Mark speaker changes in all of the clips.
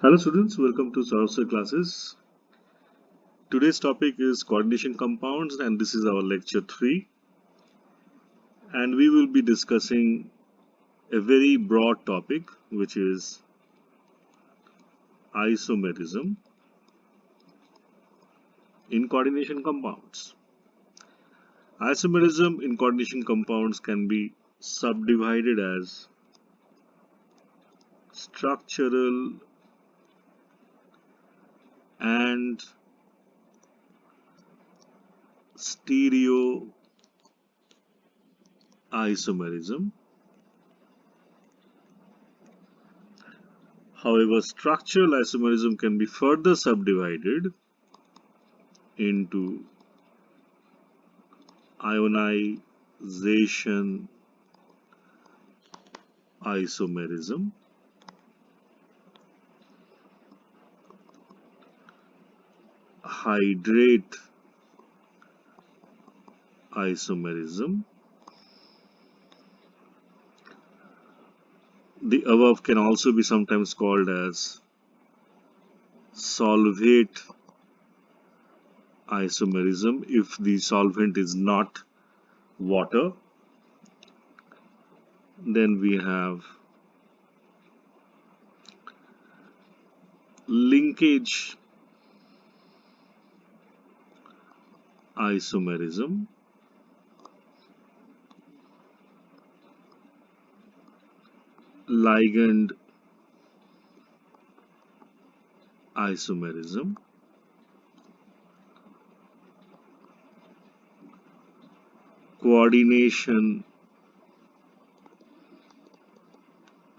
Speaker 1: Hello students, welcome to Saraswati classes. Today's topic is coordination compounds and this is our lecture 3, and we will be discussing a very broad topic which is isomerism in coordination compounds. Isomerism in coordination compounds can be subdivided as structural and stereo isomerism. However, structural isomerism can be further subdivided into ionization isomerism, hydrate isomerism. The above can also be sometimes called as solvate isomerism if the solvent is not water. Then we have linkage isomerism, ligand isomerism, coordination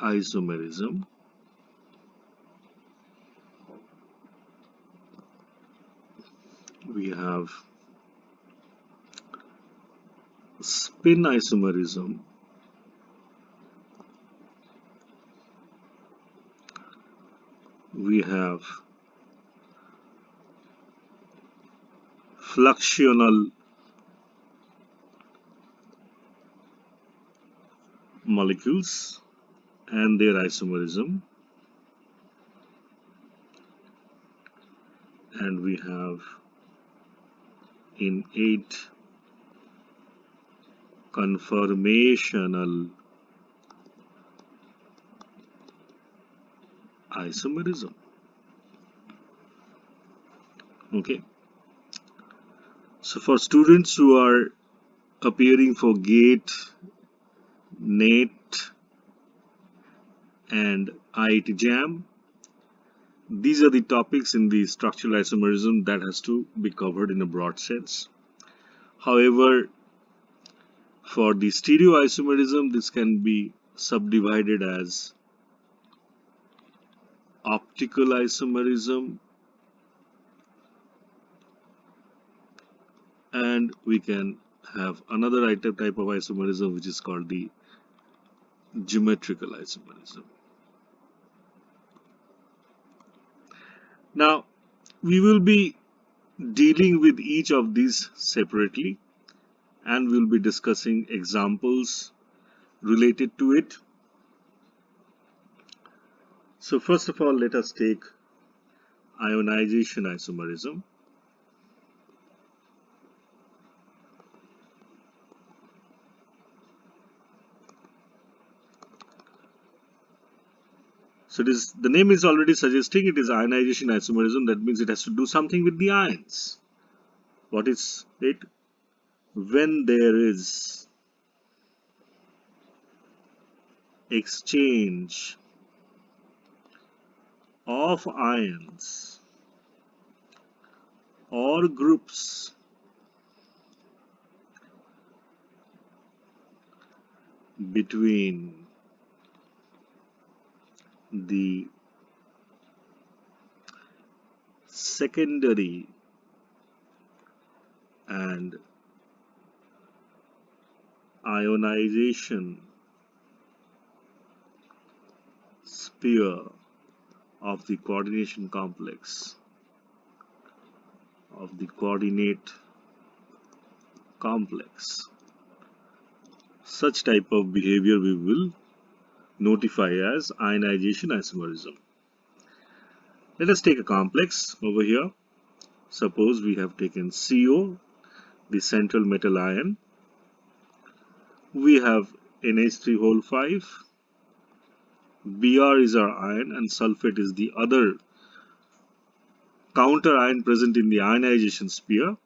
Speaker 1: isomerism, we have spin isomerism, we have fluxional molecules and their isomerism, and we have in 8 conformational isomerism. Okay, so for students who are appearing for GATE, NET and IIT JAM, these are the topics in the structural isomerism that has to be covered in a broad sense. However, for the stereoisomerism, this can be subdivided as optical isomerism, and we can have another type of isomerism which is called the geometrical isomerism. Now, we will be dealing with each of these separately, and we'll be discussing examples related to it. So first of all, let us take ionization isomerism. So the name is already suggesting it is ionization isomerism. That means it has to do something with the ions. What is it? When there is exchange of ions or groups between the secondary and ionization sphere of the coordination complex, of the coordinate complex. Such type of behavior we will notify as ionization isomerism. Let us take a complex over here. Suppose we have taken CO, the central metal ion. We have NH3O5. Br is our ion and sulfate is the other counter ion present in the ionization sphere.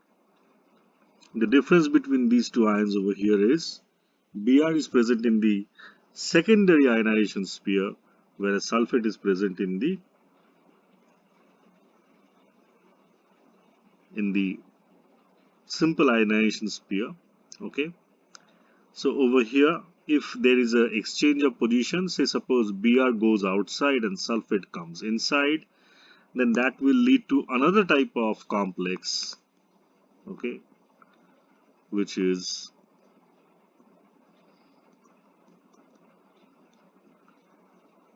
Speaker 1: The difference between these two ions over here is Br is present in the secondary ionization sphere, whereas sulfate is present in the simple ionization sphere. Okay, so over here, if there is an exchange of positions, say suppose Br goes outside and sulfate comes inside, then that will lead to another type of complex, okay, which is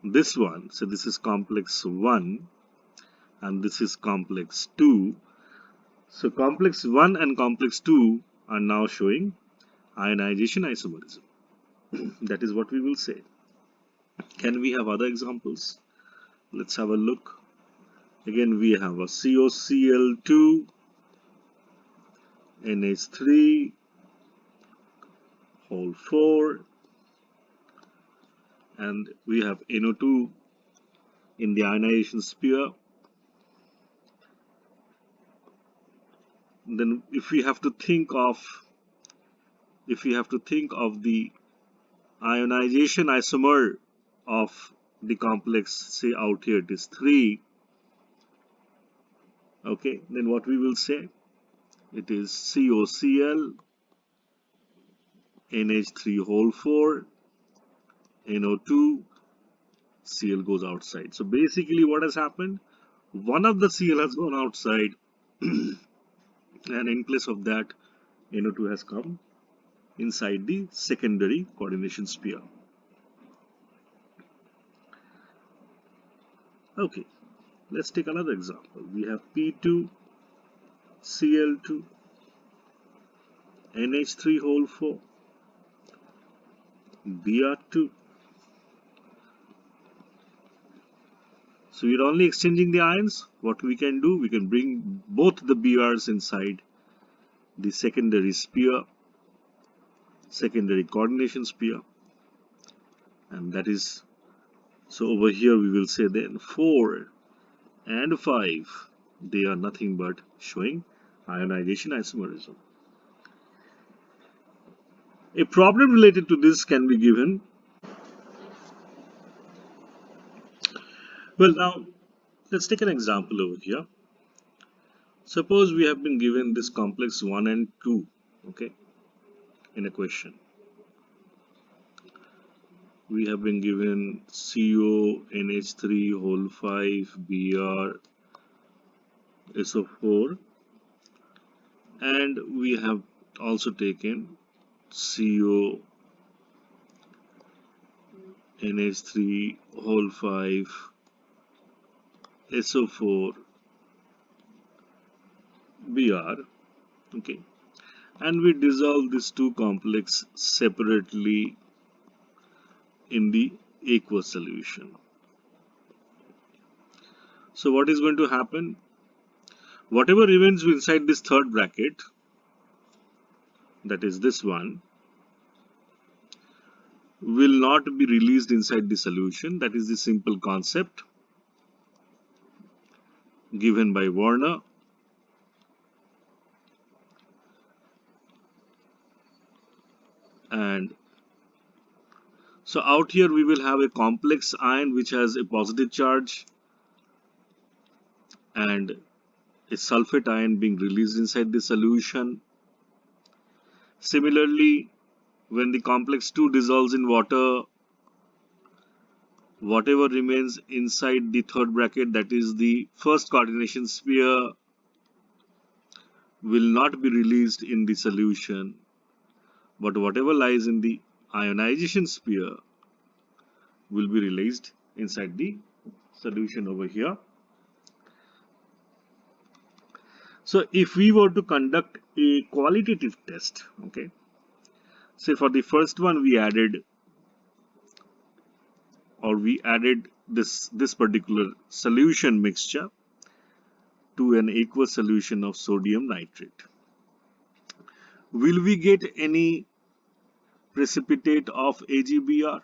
Speaker 1: this one. So this is complex 1 and this is complex 2. So complex 1 and complex 2 are now showing ionization isomerism. That is what we will say. Can we have other examples? Let's have a look. Again, we have a COCl2, NH3, whole 4, and we have NO2 in the ionization sphere. Then if we have to think of the ionization isomer of the complex, say out here it is 3, okay, then what we will say, it is COCl, NH3 whole 4, NO2, Cl goes outside. So basically what has happened, one of the Cl has gone outside and in place of that NO2 has come inside the secondary coordination sphere. Okay, let's take another example. We have P2, Cl2, NH3 whole 4, Br2. So we're only exchanging the ions. What we can do, we can bring both the Brs inside the secondary sphere, secondary coordination sphere, and that is, so over here we will say then 4 and 5, they are nothing but showing ionization isomerism. A problem related to this can be given. Well, now let's take an example over here. Suppose we have been given this complex 1 and 2, okay, in a question. We have been given CO, NH3 whole 5, Br, SO4, and we have also taken CO, NH3 whole 5, SO4, Br, okay, and we dissolve these two complexes separately in the aqueous solution. So what is going to happen? Whatever remains inside this third bracket, that is this one, will not be released inside the solution. That is the simple concept given by Werner. And so out here we will have a complex ion which has a positive charge and a sulfate ion being released inside the solution. Similarly, when the complex 2 dissolves in water, whatever remains inside the third bracket, that is the first coordination sphere, will not be released in the solution, but whatever lies in the ionization sphere will be released inside the solution over here. So if we were to conduct a qualitative test, okay, say for the first one we added this particular solution mixture to an aqueous solution of sodium nitrate. Will we get any precipitate of AgBr?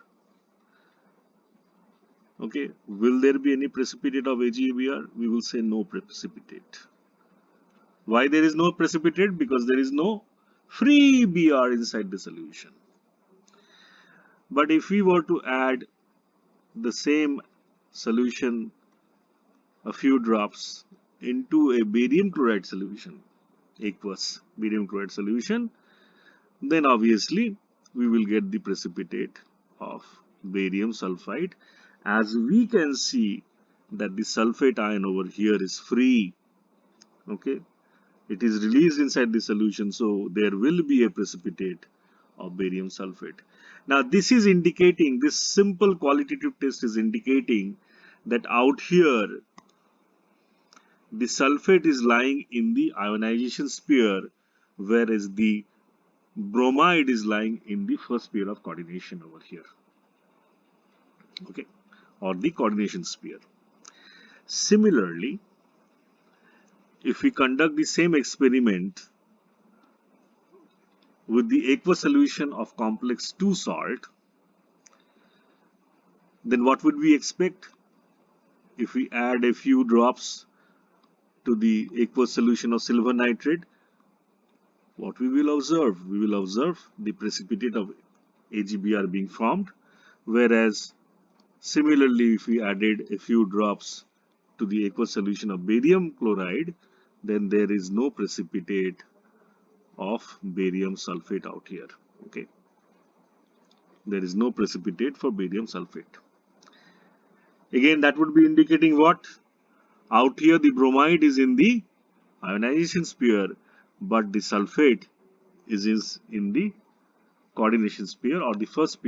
Speaker 1: Okay, will there be any precipitate of AgBr? We will say no precipitate. Why there is no precipitate? Because there is no free Br inside the solution. But if we were to add the same solution, a few drops, into a barium chloride solution, aqueous barium chloride solution, then obviously we will get the precipitate of barium sulfide. As we can see that the sulfate ion over here is free, okay, it is released inside the solution, so there will be a precipitate of barium sulfate. Now this is indicating, this simple qualitative test is indicating that out here the sulfate is lying in the ionization sphere, whereas the bromide is lying in the first sphere of coordination over here, okay, or the coordination sphere. Similarly, if we conduct the same experiment with the aqueous solution of complex 2 salt, then what would we expect? If we add a few drops to the aqueous solution of silver nitrate, what we will observe? We will observe the precipitate of AgBr being formed, whereas similarly if we added a few drops to the aqueous solution of barium chloride, then there is no precipitate of barium sulfate out here, okay. There is no precipitate for barium sulfate. Again, that would be indicating what? Out here the bromide is in the ionization sphere, but the sulfate is in the coordination sphere, or the first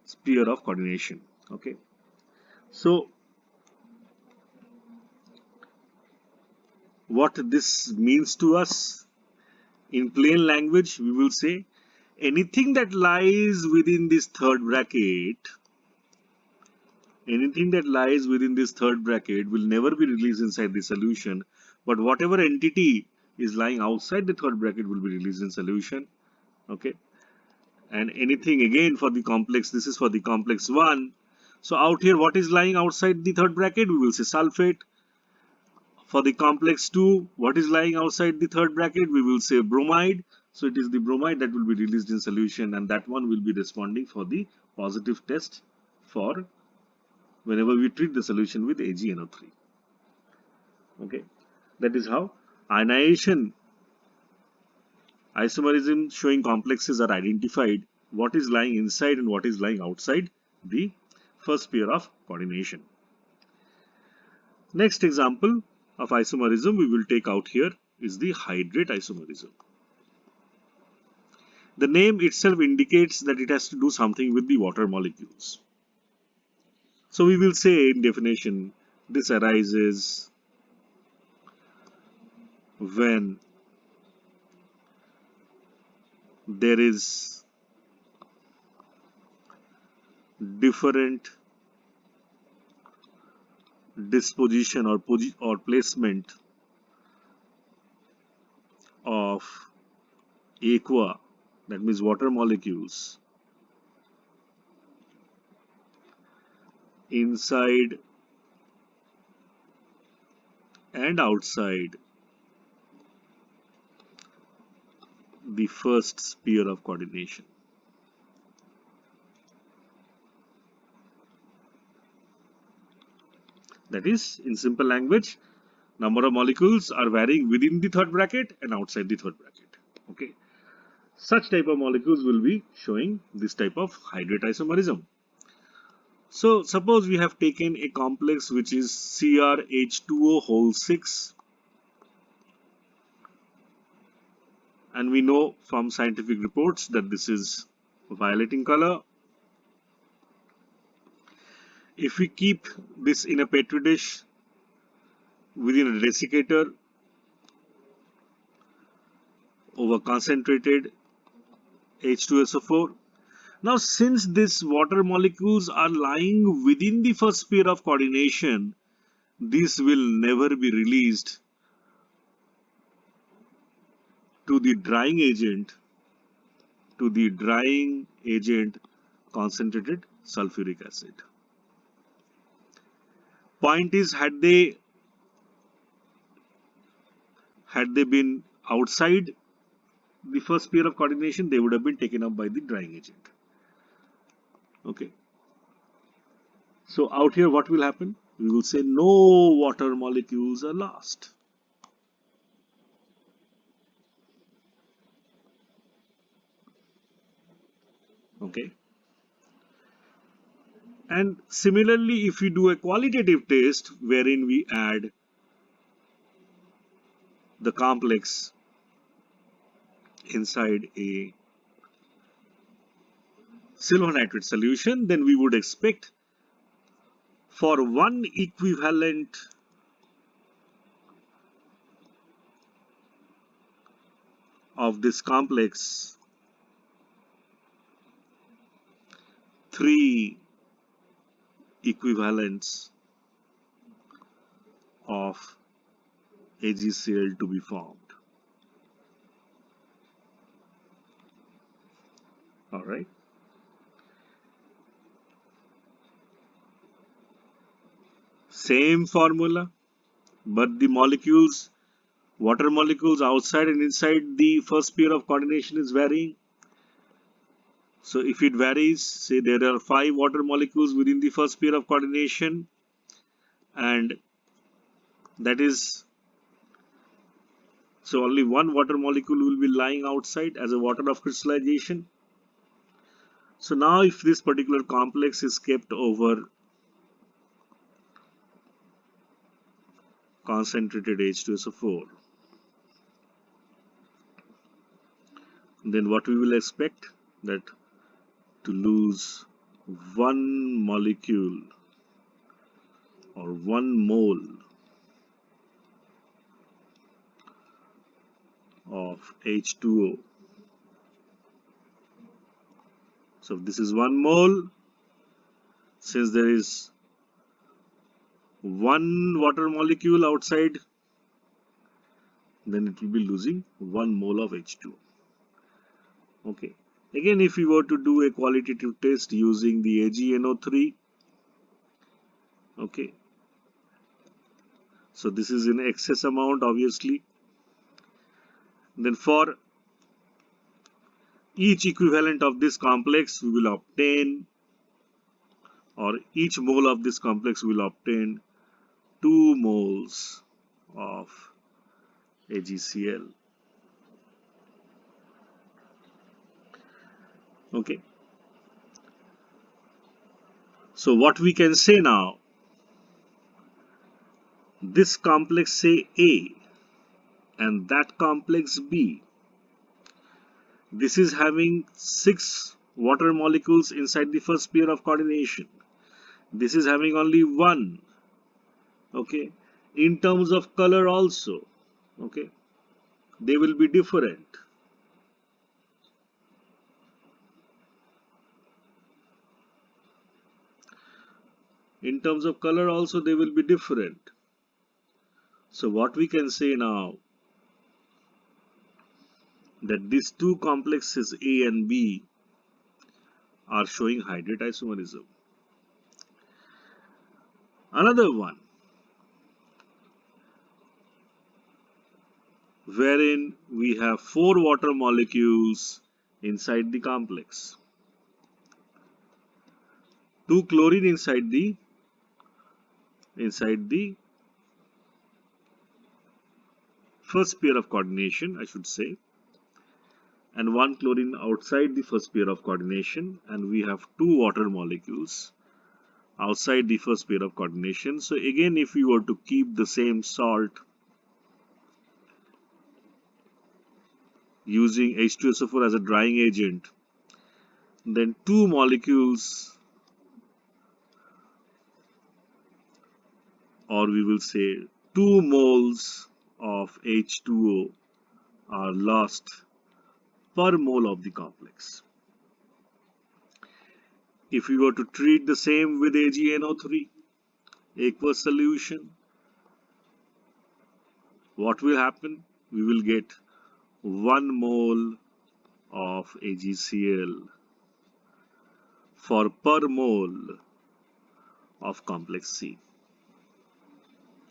Speaker 1: sphere of coordination, okay. So what this means to us in plain language, we will say anything that lies within this third bracket, anything that lies within this third bracket will never be released inside the solution, but whatever entity is lying outside the third bracket will be released in solution, okay. And anything again for the complex, this is for the complex 1. So out here what is lying outside the third bracket? We will say sulfate. For the complex 2, what is lying outside the third bracket? We will say bromide. So it is the bromide that will be released in solution, and that one will be responding for the positive test for whenever we treat the solution with AgNO3. Okay, that is how ionization isomerism showing complexes are identified, what is lying inside and what is lying outside the first sphere of coordination. Next example of isomerism we will take out here is the hydrate isomerism. The name itself indicates that it has to do something with the water molecules. So we will say in definition, this arises when there is different disposition or placement of aqua, that means water molecules, inside and outside the first sphere of coordination. That is, in simple language, number of molecules are varying within the third bracket and outside the third bracket. Okay, such type of molecules will be showing this type of hydrate isomerism. So suppose we have taken a complex which is CrH2O whole 6, and we know from scientific reports that this is violet in color. If we keep this in a petri dish within a desiccator over concentrated H2SO4, Now, since these water molecules are lying within the first sphere of coordination, these will never be released to the drying agent, concentrated sulfuric acid. Point is, had they been outside the first sphere of coordination, they would have been taken up by the drying agent. Okay. So out here, what will happen? We will say no water molecules are lost. Okay. And similarly, if we do a qualitative test wherein we add the complex inside a silver nitrate solution, then we would expect for one equivalent of this complex, 3 equivalents of AgCl to be formed. All right. Same formula, but the molecules, water molecules outside and inside the first sphere of coordination is varying. So if it varies, say there are 5 water molecules within the first sphere of coordination, and that is, so only one water molecule will be lying outside as a water of crystallization. So now if this particular complex is kept over concentrated H2SO4, then what we will expect, that to lose 1 molecule or 1 mole of H2O. So if this is 1 mole, since there is 1 water molecule outside, then it will be losing 1 mole of H2O. Okay. Again, if we were to do a qualitative test using the AgNO3, okay, so this is in excess amount obviously, then for each equivalent of this complex we will obtain, or each mole of this complex will obtain 2 moles of AgCl. Okay. So what we can say now, this complex say A and that complex B, this is having 6 water molecules inside the first pair of coordination. This is having only 1. Okay. In terms of color also, okay, they will be different. In terms of color also they will be different. So what we can say now, that these 2 complexes A and B are showing hydrate isomerism. Another one, wherein we have 4 water molecules inside the complex, 2 chlorine inside the first pair of coordination, I should say, and 1 chlorine outside the first pair of coordination, and we have 2 water molecules outside the first pair of coordination. So again, if we were to keep the same salt using H2SO4 as a drying agent, then 2 molecules, or we will say 2 moles of H2O are lost per mole of the complex. If we were to treat the same with AgNO3 aqueous solution, what will happen? We will get 1 mole of AgCl for per mole of complex C.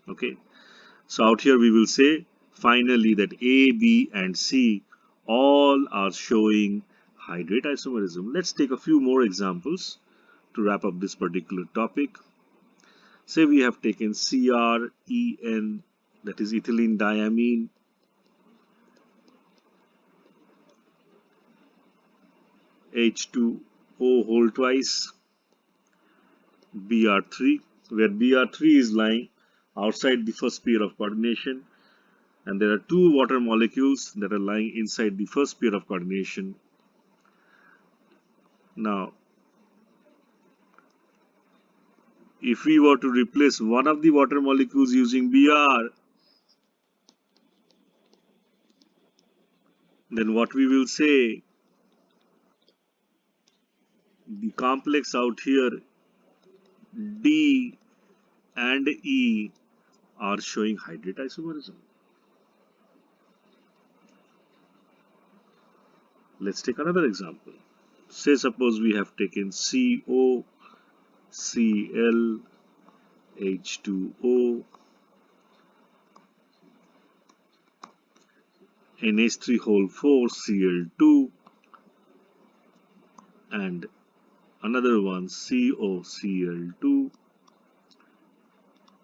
Speaker 1: Okay, so out here we will say finally that A, B, and C all are showing hydrate isomerism. Let's take a few more examples to wrap up this particular topic. Say we have taken CrEn, that is ethylene diamine, H2O whole twice, Br3, where Br3 is lying outside the first pair of coordination, and there are two water molecules that are lying inside the first pair of coordination. Now, if we were to replace one of the water molecules using Br, then what we will say, the complex out here, D and E, are showing hydrate isomerism. Let's take another example. Say suppose we have taken CO, Cl, H2O, NH3 whole 4, Cl2, and another one COCl2,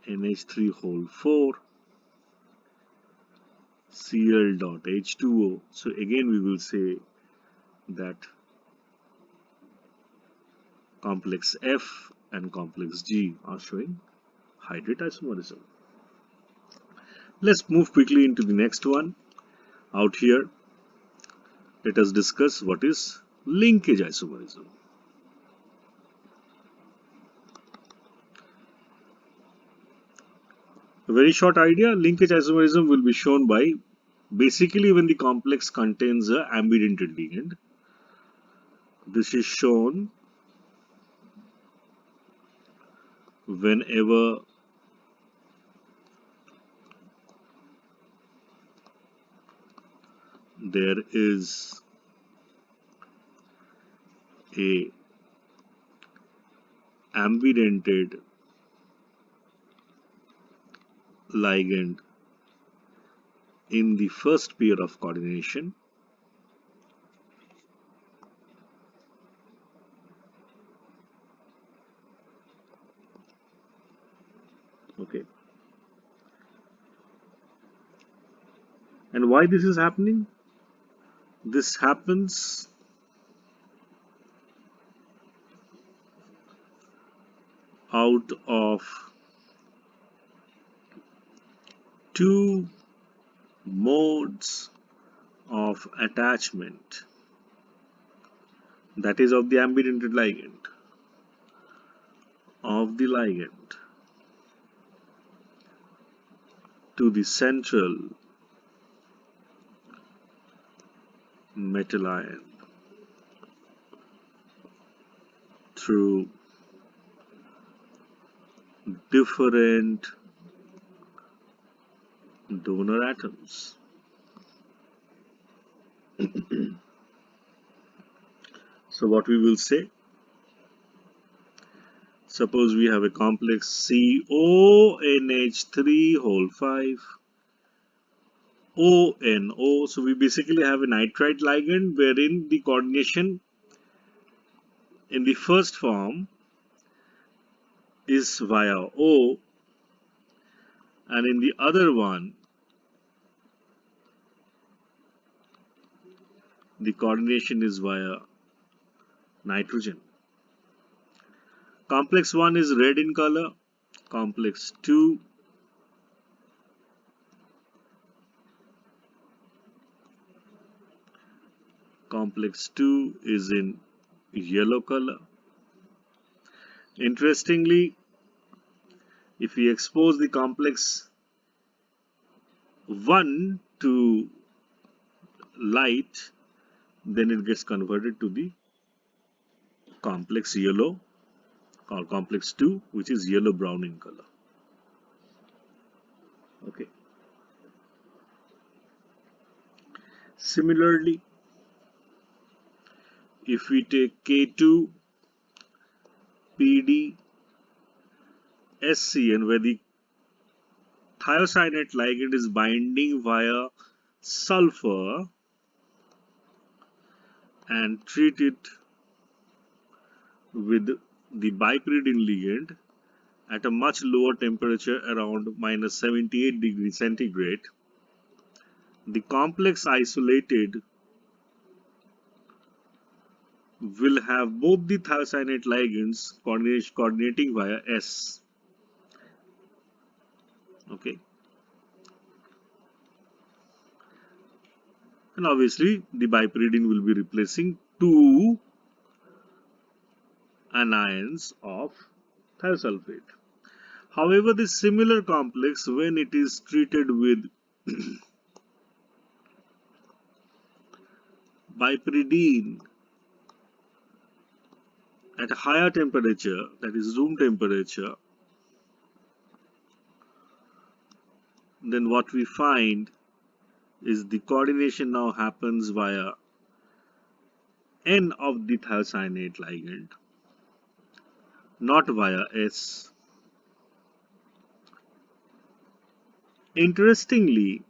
Speaker 1: NH3 whole 4, Cl dot H2O. So again we will say that complex F and complex G are showing hydrate isomerism. Let's move quickly into the next one. Out here, let us discuss what is linkage isomerism. A very short idea, linkage isomerism will be shown by basically when the complex contains a ambidentate ligand. This is shown whenever there is a ambidentate ligand in the first pair of coordination. Okay. And why this is happening? This happens out of two modes of attachment, that is of the ambidentate ligand, to the central metal ion through different donor atoms. So what we will say, suppose we have a complex CONH3 whole 5 ONO. So we basically have a nitrite ligand wherein the coordination in the first form is via O, and in the other one the coordination is via nitrogen. Complex 1 is red in color, complex 2 is in yellow color. Interestingly, if we expose the complex 1 to light, then it gets converted to the complex yellow or complex 2, which is yellow brown in color. Okay. Similarly, if we take K2 PD SCN, where the thiocyanate ligand is binding via sulfur, and treat it with the bipyridine ligand at a much lower temperature, around minus 78 degrees centigrade, the complex isolated will have both the thiocyanate ligands coordinating via S. Okay, and obviously the bipyridine will be replacing two anions of thiosulfate. However, the similar complex, when it is treated with bipyridine at a higher temperature, that is room temperature, then what we find is the coordination now happens via N of the thiocyanate ligand, not via S. Interestingly,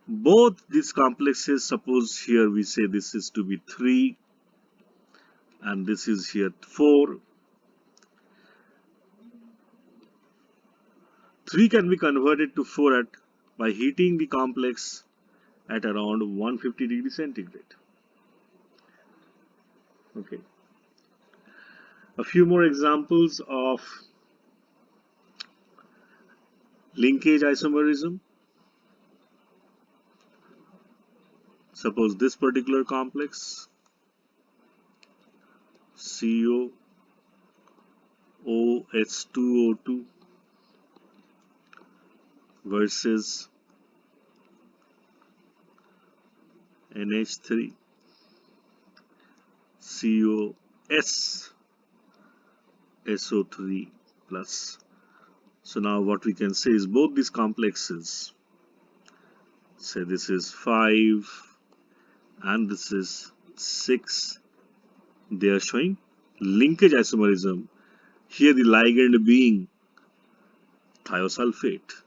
Speaker 1: both these complexes, suppose here we say this is to be 3 and this is here 4. 3 can be converted to 4 by heating the complex at around 150 degrees centigrade. Okay. A few more examples of linkage isomerism. Suppose this particular complex, COOH2O2 versus NH3 COSSO3 plus. So now what we can say is both these complexes, say this is 5 and this is 6, they are showing linkage isomerism. Here the ligand being thiosulfate.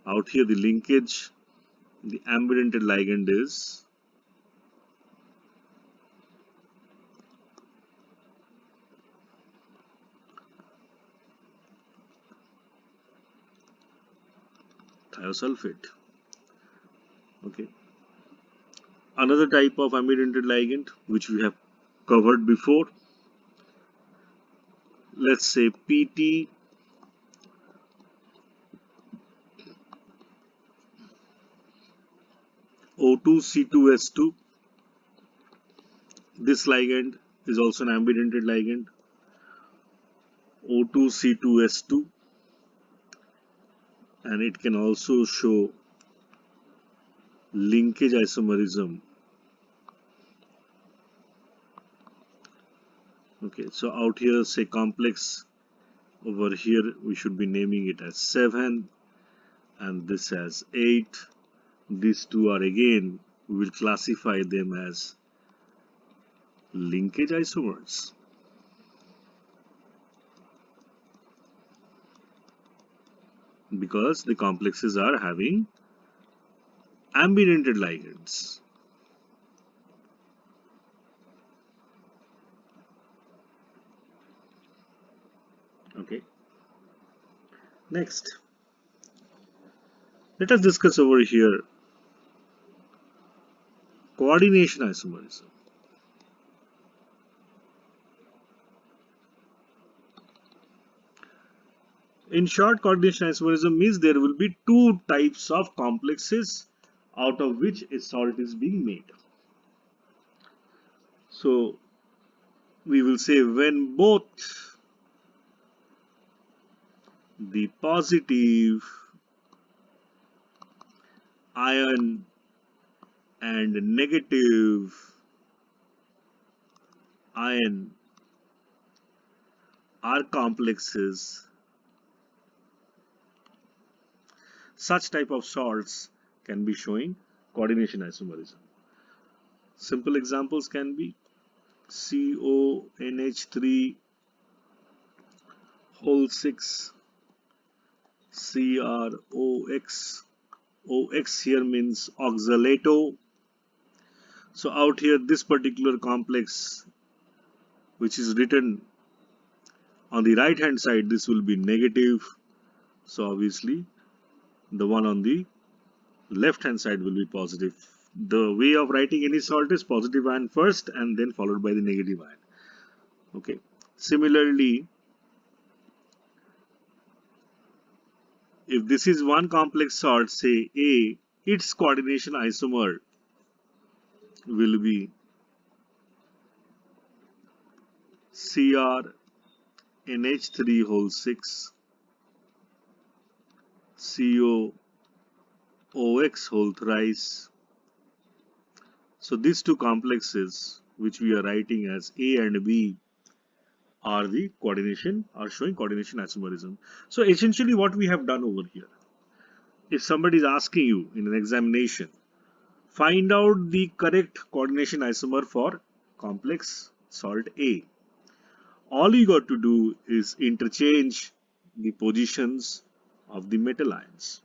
Speaker 1: Out here the linkage, the ambidentate ligand is thiosulfate. Okay. Another type of ambidentate ligand which we have covered before, let's say PT O2C2S2. This ligand is also an ambidentate ligand, O2C2S2, and it can also show linkage isomerism. Okay, so out here, say complex, over here we should be naming it as 7 and this as 8. These two are, again, we will classify them as linkage isomers. Because the complexes are having ambidentate ligands. Okay. Next, let us discuss over here coordination isomerism. In short, coordination isomerism means there will be two types of complexes out of which a salt is being made. So we will say when both the positive ion and negative iron are complexes, such type of salts can be showing coordination isomerism. Simple examples can be CONH3 whole 6 CrOX. OX here means oxalato. So out here this particular complex which is written on the right hand side, this will be negative. So obviously the one on the left hand side will be positive. The way of writing any salt is positive ion first and then followed by the negative ion. Okay. Similarly, if this is one complex salt, say A, its coordination isomer will be CrNH3 whole 6 COOX whole thrice. So these two complexes which we are writing as A and B are showing coordination isomerism. So essentially what we have done over here, if somebody is asking you in an examination, find out the correct coordination isomer for complex salt A. All you got to do is interchange the positions of the metal ions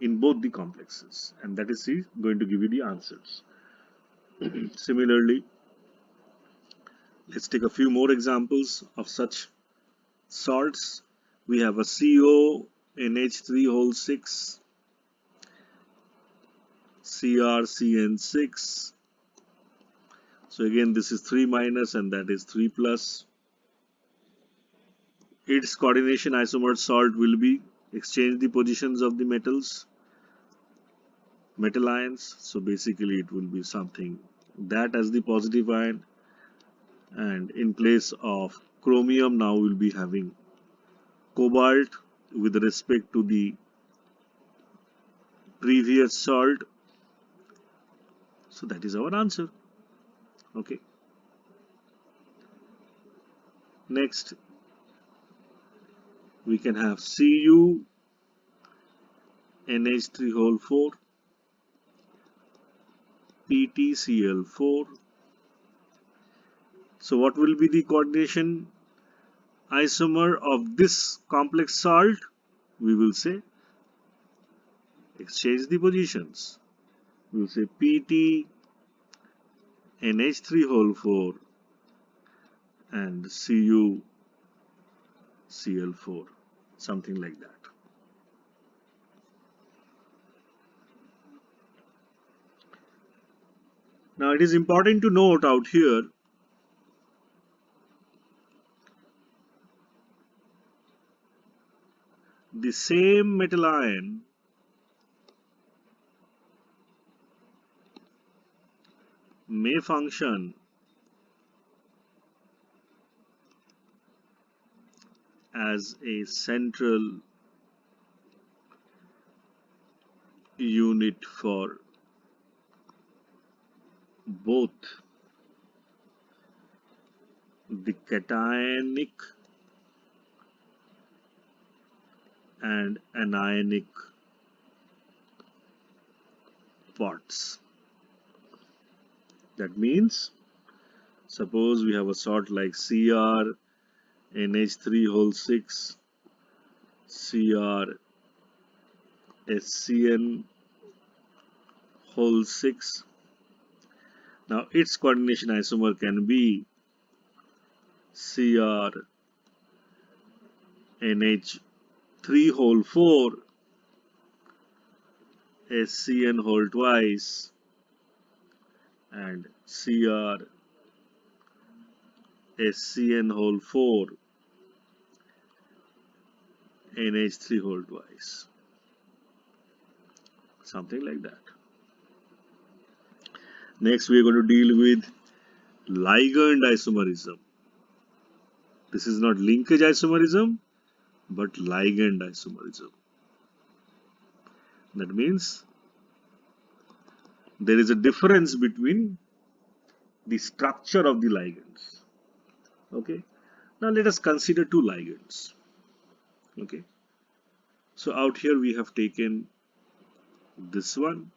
Speaker 1: in both the complexes, and that is going to give you the answers. Similarly, let's take a few more examples of such salts. We have a CONH3 whole 6 CrCN6. So again this is 3 minus and that is 3 plus. Its coordination isomer salt will be exchange the positions of the metal ions. So basically it will be something that as the positive ion, and in place of chromium now we'll be having cobalt with respect to the previous salt. So that is our answer. Okay. Next we can have Cu NH3 whole 4 PtCl4. So what will be the coordination isomer of this complex salt? We will say exchange the positions. We will say Pt NH3 whole 4 and Cu Cl4, something like that. Now it is important to note out here the same metal ion may function as a central unit for both the cationic and anionic parts. That means, suppose we have a salt like CrNH3 whole 6 CrSCN whole 6. Now its coordination isomer can be CrNH3 whole 4 SCN whole twice and CrSCN whole 4 NH3 whole twice. Something like that. Next we are going to deal with Liger and Isomerism. This is not linkage isomerism but ligand isomerism. That means there is a difference between the structure of the ligands. Okay. Now let us consider two ligands. Okay. So out here we have taken this one,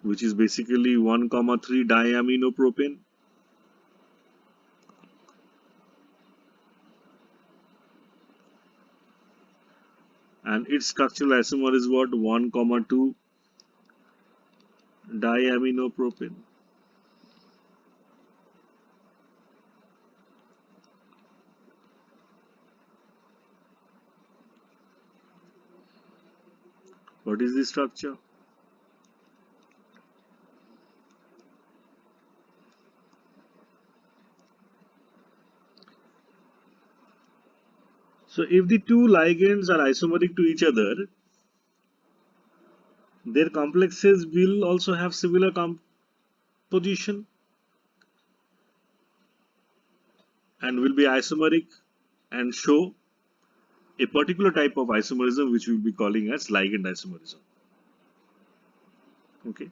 Speaker 1: which is basically 1,3 diaminopropane, and its structural isomer is what? 1,2 diaminopropane. What is the structure? So if the two ligands are isomeric to each other, their complexes will also have similar composition and will be isomeric and show a particular type of isomerism which we will be calling as ligand isomerism. Okay.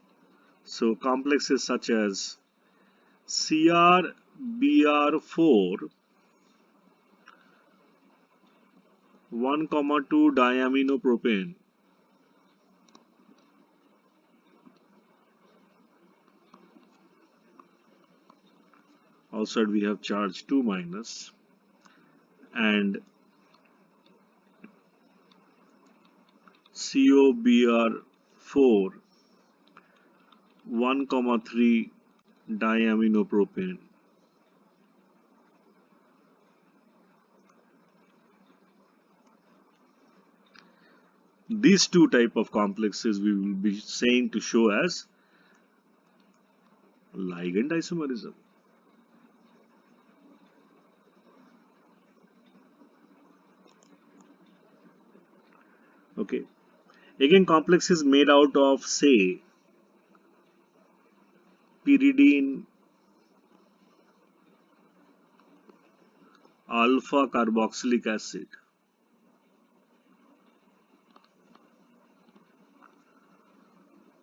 Speaker 1: So complexes such as CrBr4 1,2 diaminopropane. Outside we have charge 2 minus, and COBr4 1,3 diaminopropane. These two type of complexes we will be saying to show as ligand isomerism. Okay. Again, complexes made out of, say, pyridine alpha carboxylic acid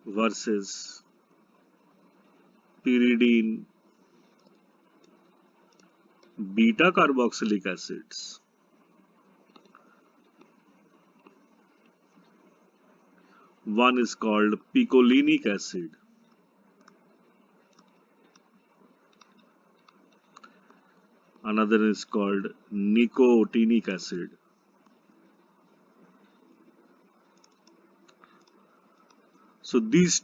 Speaker 1: versus pyridine beta carboxylic acids. One is called picolinic acid, another is called nicotinic acid. So these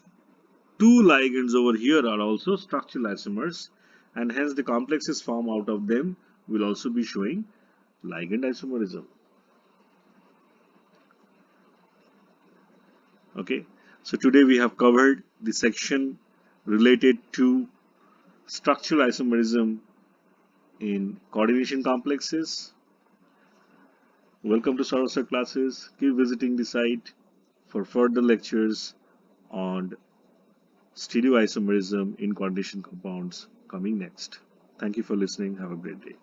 Speaker 1: two ligands over here are also structural isomers, and hence the complexes formed out of them will also be showing ligand isomerism. Okay, so today we have covered the section related to structural isomerism in coordination complexes. Welcome to Saraswat classes. Keep visiting the site for further lectures on stereoisomerism in coordination compounds coming next. Thank you for listening. Have a great day.